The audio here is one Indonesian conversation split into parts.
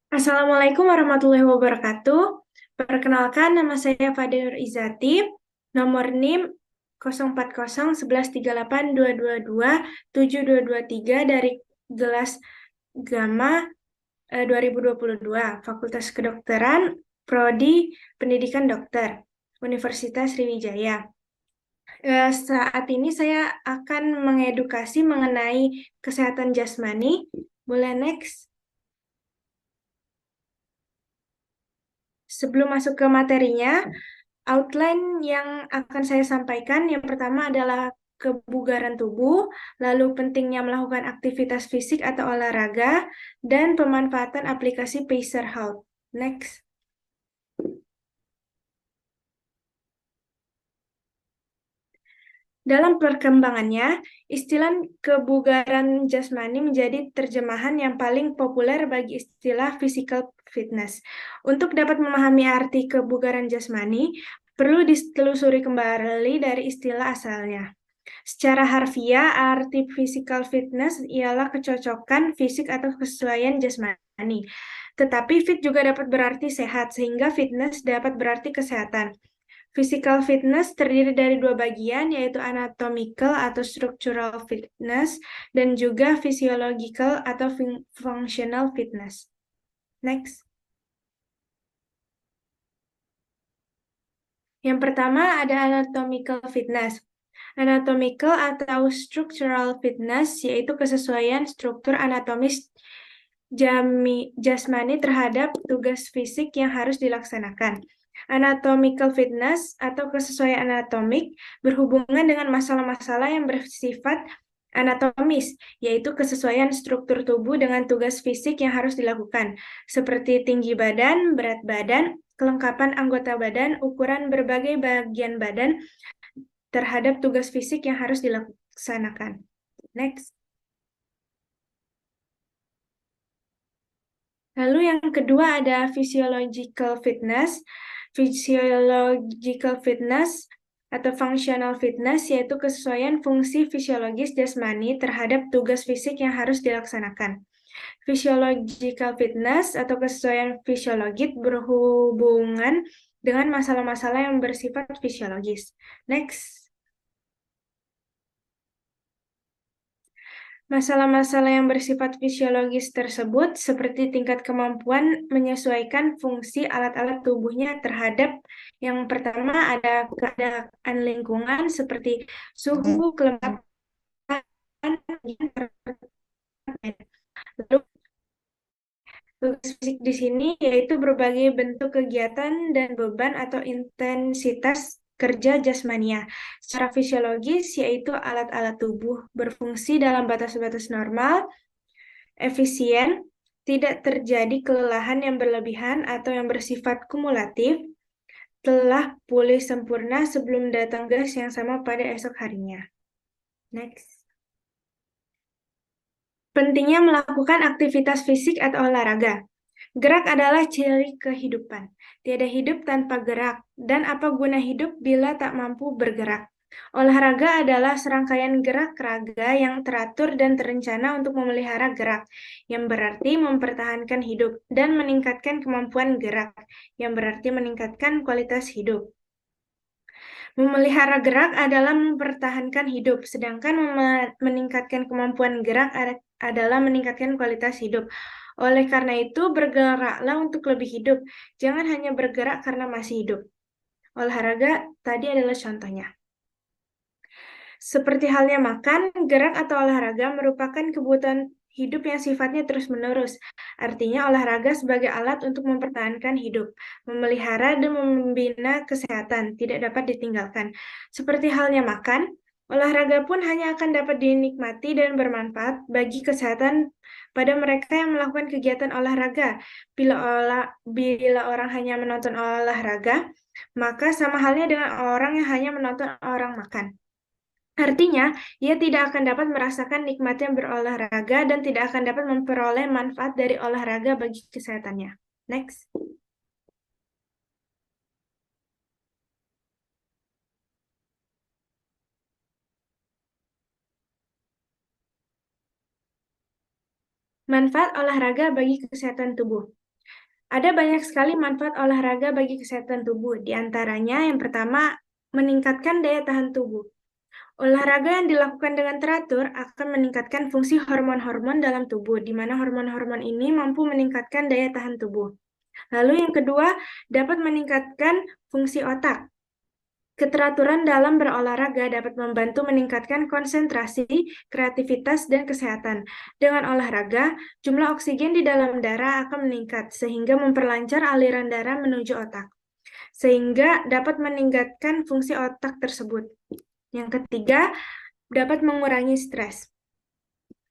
Assalamualaikum warahmatullahi wabarakatuh. Perkenalkan, nama saya Fadil Izati, nomor NIM 0401138222722 dari kelas Gamma 2022, Fakultas Kedokteran, Prodi Pendidikan Dokter, Universitas Sriwijaya. Saat ini saya akan mengedukasi mengenai kesehatan jasmani. Boleh next? Sebelum masuk ke materinya, outline yang akan saya sampaikan, yang pertama adalah kebugaran tubuh, lalu pentingnya melakukan aktivitas fisik atau olahraga, dan pemanfaatan aplikasi Pacer Health. Next. Dalam perkembangannya, istilah kebugaran jasmani menjadi terjemahan yang paling populer bagi istilah physical fitness. Untuk dapat memahami arti kebugaran jasmani, perlu ditelusuri kembali dari istilah asalnya. Secara harfiah, arti physical fitness ialah kecocokan fisik atau kesesuaian jasmani. Tetapi fit juga dapat berarti sehat, sehingga fitness dapat berarti kesehatan. Physical fitness terdiri dari dua bagian, yaitu anatomical atau structural fitness dan juga physiological atau functional fitness. Next. Yang pertama ada anatomical fitness. Anatomical atau structural fitness yaitu kesesuaian struktur anatomis jasmani terhadap tugas fisik yang harus dilaksanakan. Anatomical fitness atau kesesuaian anatomik berhubungan dengan masalah-masalah yang bersifat anatomis, yaitu kesesuaian struktur tubuh dengan tugas fisik yang harus dilakukan, seperti tinggi badan, berat badan, kelengkapan anggota badan, ukuran berbagai bagian badan terhadap tugas fisik yang harus dilaksanakan. Next. Lalu yang kedua ada physiological fitness. Physiological fitness atau functional fitness yaitu kesesuaian fungsi fisiologis jasmani terhadap tugas fisik yang harus dilaksanakan. Physiological fitness atau kesesuaian fisiologis berhubungan dengan masalah-masalah yang bersifat fisiologis. Next. Masalah-masalah yang bersifat fisiologis tersebut seperti tingkat kemampuan menyesuaikan fungsi alat-alat tubuhnya terhadap yang pertama ada keadaan lingkungan seperti suhu, kelembapan, lalu tugas fisik di sini yaitu berbagai bentuk kegiatan dan beban atau intensitas kerja jasmania. Secara fisiologis yaitu alat-alat tubuh berfungsi dalam batas-batas normal, efisien, tidak terjadi kelelahan yang berlebihan atau yang bersifat kumulatif, telah pulih sempurna sebelum datang gas yang sama pada esok harinya. Next. Pentingnya melakukan aktivitas fisik atau olahraga. Gerak adalah ciri kehidupan. Tiada hidup tanpa gerak, dan apa guna hidup bila tak mampu bergerak? Olahraga adalah serangkaian gerak raga yang teratur dan terencana untuk memelihara gerak, yang berarti mempertahankan hidup, dan meningkatkan kemampuan gerak, yang berarti meningkatkan kualitas hidup. Memelihara gerak adalah mempertahankan hidup, sedangkan meningkatkan kemampuan gerak adalah meningkatkan kualitas hidup. Oleh karena itu, bergeraklah untuk lebih hidup. Jangan hanya bergerak karena masih hidup. Olahraga tadi adalah contohnya. Seperti halnya makan, gerak atau olahraga merupakan kebutuhan hidup yang sifatnya terus-menerus. Artinya olahraga sebagai alat untuk mempertahankan hidup, memelihara dan membina kesehatan, tidak dapat ditinggalkan. Seperti halnya makan, olahraga pun hanya akan dapat dinikmati dan bermanfaat bagi kesehatan pada mereka yang melakukan kegiatan olahraga. Bila orang hanya menonton olahraga, maka sama halnya dengan orang yang hanya menonton orang makan. Artinya, ia tidak akan dapat merasakan nikmatnya berolahraga dan tidak akan dapat memperoleh manfaat dari olahraga bagi kesehatannya. Next. Manfaat olahraga bagi kesehatan tubuh. Ada banyak sekali manfaat olahraga bagi kesehatan tubuh. Di antaranya, yang pertama, meningkatkan daya tahan tubuh. Olahraga yang dilakukan dengan teratur akan meningkatkan fungsi hormon-hormon dalam tubuh, di mana hormon-hormon ini mampu meningkatkan daya tahan tubuh. Lalu yang kedua, dapat meningkatkan fungsi otak. Keteraturan dalam berolahraga dapat membantu meningkatkan konsentrasi, kreativitas, dan kesehatan. Dengan olahraga, jumlah oksigen di dalam darah akan meningkat, sehingga memperlancar aliran darah menuju otak, sehingga dapat meningkatkan fungsi otak tersebut. Yang ketiga, dapat mengurangi stres.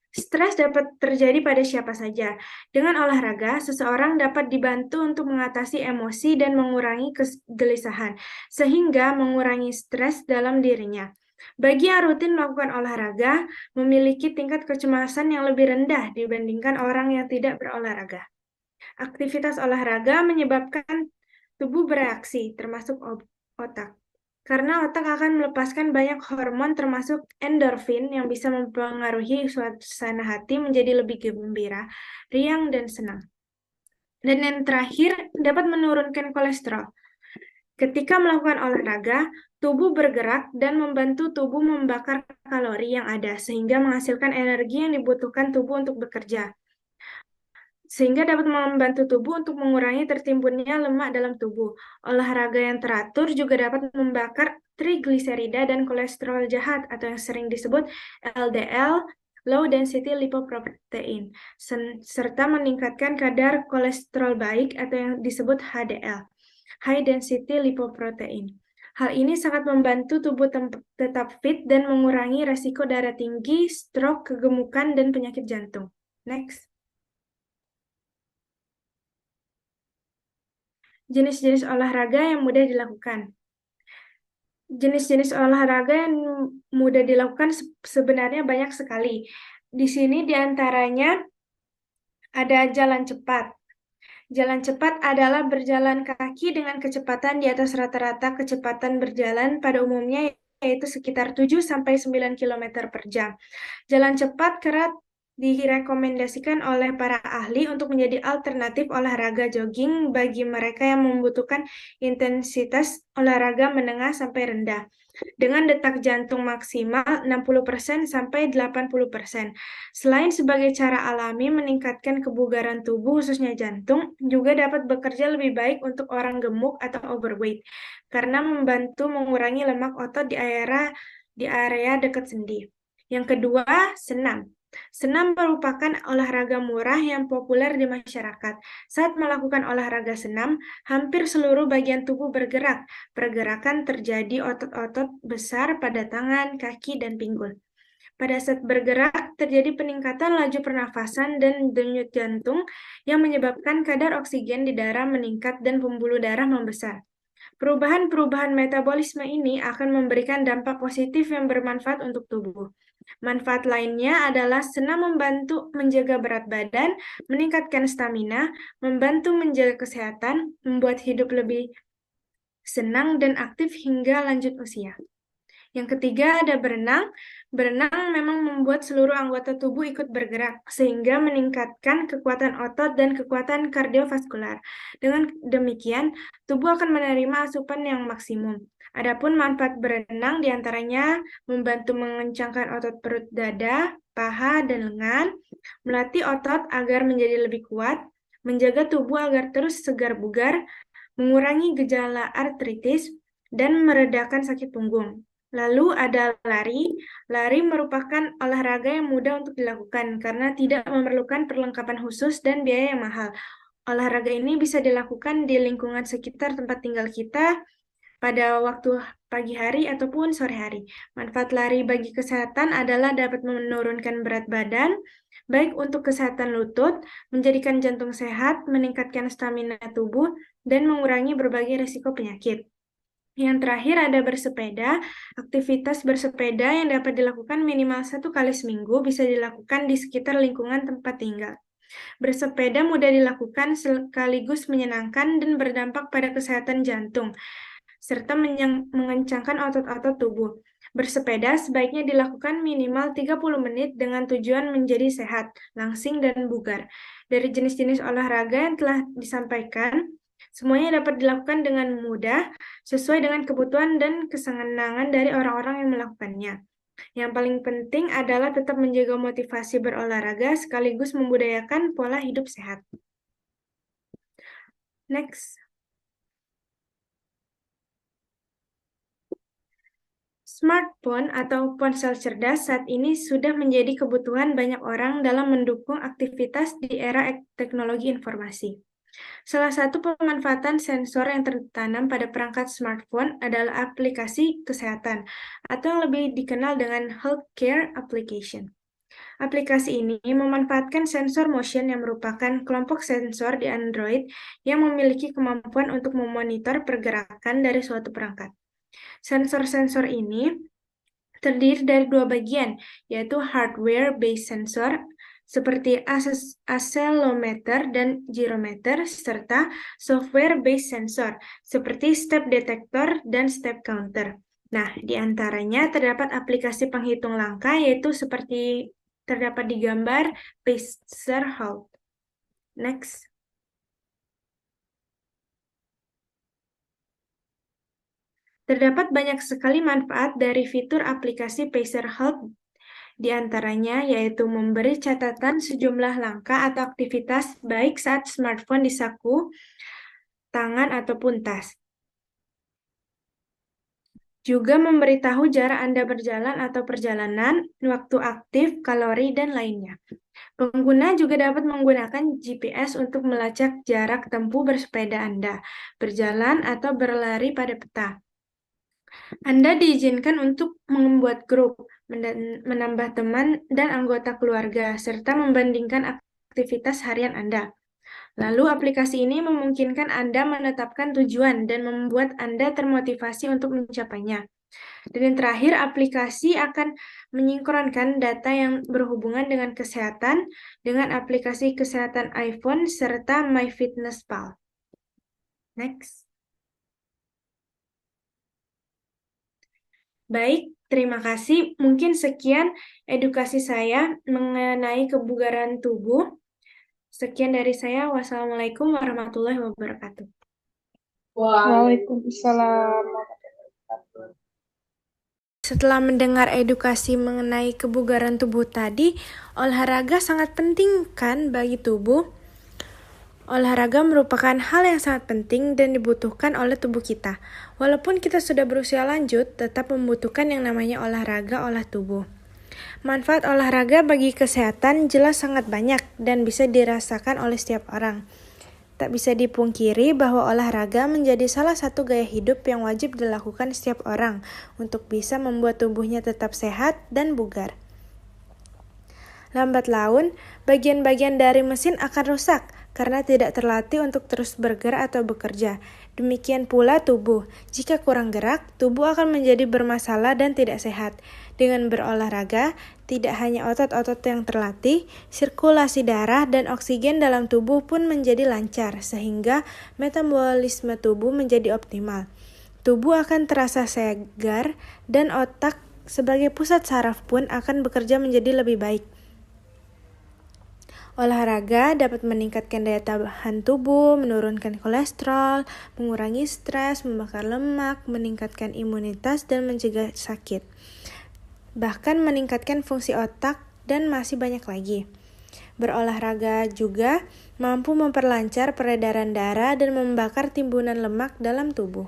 Stres dapat terjadi pada siapa saja. Dengan olahraga, seseorang dapat dibantu untuk mengatasi emosi dan mengurangi kegelisahan, sehingga mengurangi stres dalam dirinya. Bagi yang rutin melakukan olahraga, memiliki tingkat kecemasan yang lebih rendah dibandingkan orang yang tidak berolahraga. Aktivitas olahraga menyebabkan tubuh bereaksi, termasuk otak. Karena otak akan melepaskan banyak hormon termasuk endorfin yang bisa mempengaruhi suasana hati menjadi lebih gembira, riang, dan senang. Dan yang terakhir, dapat menurunkan kolesterol. Ketika melakukan olahraga, tubuh bergerak dan membantu tubuh membakar kalori yang ada, sehingga menghasilkan energi yang dibutuhkan tubuh untuk bekerja, sehingga dapat membantu tubuh untuk mengurangi tertimbunnya lemak dalam tubuh. Olahraga yang teratur juga dapat membakar trigliserida dan kolesterol jahat atau yang sering disebut LDL, low density lipoprotein, serta meningkatkan kadar kolesterol baik atau yang disebut HDL, high density lipoprotein. Hal ini sangat membantu tubuh tetap fit dan mengurangi resiko darah tinggi, stroke, kegemukan, dan penyakit jantung. Next. Jenis-jenis olahraga yang mudah dilakukan. Jenis-jenis olahraga yang mudah dilakukan sebenarnya banyak sekali. Di sini diantaranya ada jalan cepat. Jalan cepat adalah berjalan kaki dengan kecepatan di atas rata-rata kecepatan berjalan pada umumnya, yaitu sekitar 7-9 km per jam. Jalan cepat kerap direkomendasikan oleh para ahli untuk menjadi alternatif olahraga jogging bagi mereka yang membutuhkan intensitas olahraga menengah sampai rendah, dengan detak jantung maksimal 60% sampai 80%. Selain sebagai cara alami meningkatkan kebugaran tubuh khususnya jantung, juga dapat bekerja lebih baik untuk orang gemuk atau overweight, karena membantu mengurangi lemak otot di area dekat sendi. Yang kedua, senam. Senam merupakan olahraga murah yang populer di masyarakat. Saat melakukan olahraga senam, hampir seluruh bagian tubuh bergerak. Pergerakan terjadi otot-otot besar pada tangan, kaki, dan pinggul. Pada saat bergerak, terjadi peningkatan laju pernafasan dan denyut jantung yang menyebabkan kadar oksigen di darah meningkat dan pembuluh darah membesar. Perubahan-perubahan metabolisme ini akan memberikan dampak positif yang bermanfaat untuk tubuh. Manfaat lainnya adalah senam membantu menjaga berat badan, meningkatkan stamina, membantu menjaga kesehatan, membuat hidup lebih senang dan aktif hingga lanjut usia. Yang ketiga ada berenang. Berenang memang membuat seluruh anggota tubuh ikut bergerak, sehingga meningkatkan kekuatan otot dan kekuatan kardiovaskular. Dengan demikian, tubuh akan menerima asupan yang maksimum. Adapun manfaat berenang diantaranya membantu mengencangkan otot perut dada, paha, dan lengan, melatih otot agar menjadi lebih kuat, menjaga tubuh agar terus segar bugar, mengurangi gejala artritis, dan meredakan sakit punggung. Lalu ada lari. Lari merupakan olahraga yang mudah untuk dilakukan karena tidak memerlukan perlengkapan khusus dan biaya yang mahal. Olahraga ini bisa dilakukan di lingkungan sekitar tempat tinggal kita pada waktu pagi hari ataupun sore hari. Manfaat lari bagi kesehatan adalah dapat menurunkan berat badan, baik untuk kesehatan lutut, menjadikan jantung sehat, meningkatkan stamina tubuh, dan mengurangi berbagai risiko penyakit. Yang terakhir ada bersepeda. Aktivitas bersepeda yang dapat dilakukan minimal 1 kali seminggu bisa dilakukan di sekitar lingkungan tempat tinggal. Bersepeda mudah dilakukan sekaligus menyenangkan dan berdampak pada kesehatan jantung, serta mengencangkan otot-otot tubuh. Bersepeda sebaiknya dilakukan minimal 30 menit dengan tujuan menjadi sehat, langsing, dan bugar. Dari jenis-jenis olahraga yang telah disampaikan, semuanya dapat dilakukan dengan mudah, sesuai dengan kebutuhan dan kesenangan dari orang-orang yang melakukannya. Yang paling penting adalah tetap menjaga motivasi berolahraga sekaligus membudayakan pola hidup sehat. Next. Smartphone atau ponsel cerdas saat ini sudah menjadi kebutuhan banyak orang dalam mendukung aktivitas di era teknologi informasi. Salah satu pemanfaatan sensor yang tertanam pada perangkat smartphone adalah aplikasi kesehatan, atau yang lebih dikenal dengan healthcare application. Aplikasi ini memanfaatkan sensor motion yang merupakan kelompok sensor di Android yang memiliki kemampuan untuk memonitor pergerakan dari suatu perangkat. Sensor-sensor ini terdiri dari dua bagian, yaitu hardware-based sensor seperti accelerometer dan gyrometer, serta software-based sensor seperti step detector dan step counter. Nah, di antaranya terdapat aplikasi penghitung langkah, yaitu seperti terdapat di gambar Pacer Health. Next. Terdapat banyak sekali manfaat dari fitur aplikasi Pacer Health, di antaranya yaitu memberi catatan sejumlah langkah atau aktivitas baik saat smartphone di saku, tangan, ataupun tas. Juga memberitahu jarak Anda berjalan atau perjalanan, waktu aktif, kalori, dan lainnya. Pengguna juga dapat menggunakan GPS untuk melacak jarak tempuh bersepeda Anda, berjalan, atau berlari pada peta. Anda diizinkan untuk membuat grup, menambah teman dan anggota keluarga, serta membandingkan aktivitas harian Anda. Lalu aplikasi ini memungkinkan Anda menetapkan tujuan dan membuat Anda termotivasi untuk mencapainya. Dan yang terakhir, aplikasi akan menyinkronkan data yang berhubungan dengan kesehatan dengan aplikasi kesehatan iPhone serta MyFitnessPal. Next. Baik, terima kasih. Mungkin sekian edukasi saya mengenai kebugaran tubuh. Sekian dari saya. Wassalamualaikum warahmatullahi wabarakatuh. Waalaikumsalam. Setelah mendengar edukasi mengenai kebugaran tubuh tadi, olahraga sangat penting kan bagi tubuh? Olahraga merupakan hal yang sangat penting dan dibutuhkan oleh tubuh kita. Walaupun kita sudah berusia lanjut, tetap membutuhkan yang namanya olahraga olah tubuh. Manfaat olahraga bagi kesehatan jelas sangat banyak dan bisa dirasakan oleh setiap orang. Tak bisa dipungkiri bahwa olahraga menjadi salah satu gaya hidup yang wajib dilakukan setiap orang untuk bisa membuat tubuhnya tetap sehat dan bugar. Lambat laun, bagian-bagian dari mesin akan rusak karena tidak terlatih untuk terus bergerak atau bekerja. Demikian pula tubuh. Jika kurang gerak, tubuh akan menjadi bermasalah dan tidak sehat. Dengan berolahraga, tidak hanya otot-otot yang terlatih, sirkulasi darah dan oksigen dalam tubuh pun menjadi lancar, sehingga metabolisme tubuh menjadi optimal. Tubuh akan terasa segar, dan otak sebagai pusat saraf pun akan bekerja menjadi lebih baik. Olahraga dapat meningkatkan daya tahan tubuh, menurunkan kolesterol, mengurangi stres, membakar lemak, meningkatkan imunitas, dan mencegah sakit. Bahkan meningkatkan fungsi otak dan masih banyak lagi. Berolahraga juga mampu memperlancar peredaran darah dan membakar timbunan lemak dalam tubuh.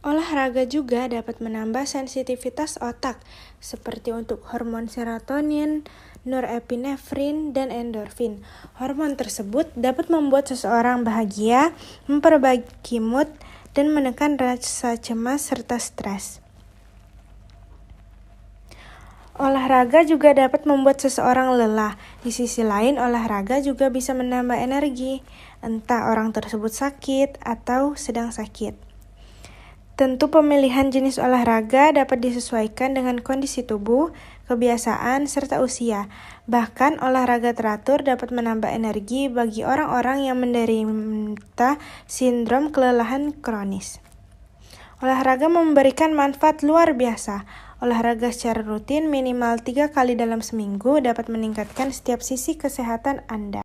Olahraga juga dapat menambah sensitivitas otak, seperti untuk hormon serotonin, norepinefrin, dan endorfin. Hormon tersebut dapat membuat seseorang bahagia, memperbaiki mood, dan menekan rasa cemas serta stres. Olahraga juga dapat membuat seseorang lelah. Di sisi lain, olahraga juga bisa menambah energi, entah orang tersebut sakit atau sedang sakit. Tentu pemilihan jenis olahraga dapat disesuaikan dengan kondisi tubuh, kebiasaan, serta usia. Bahkan olahraga teratur dapat menambah energi bagi orang-orang yang menderita sindrom kelelahan kronis. Olahraga memberikan manfaat luar biasa. Olahraga secara rutin minimal 3 kali dalam seminggu dapat meningkatkan setiap sisi kesehatan Anda.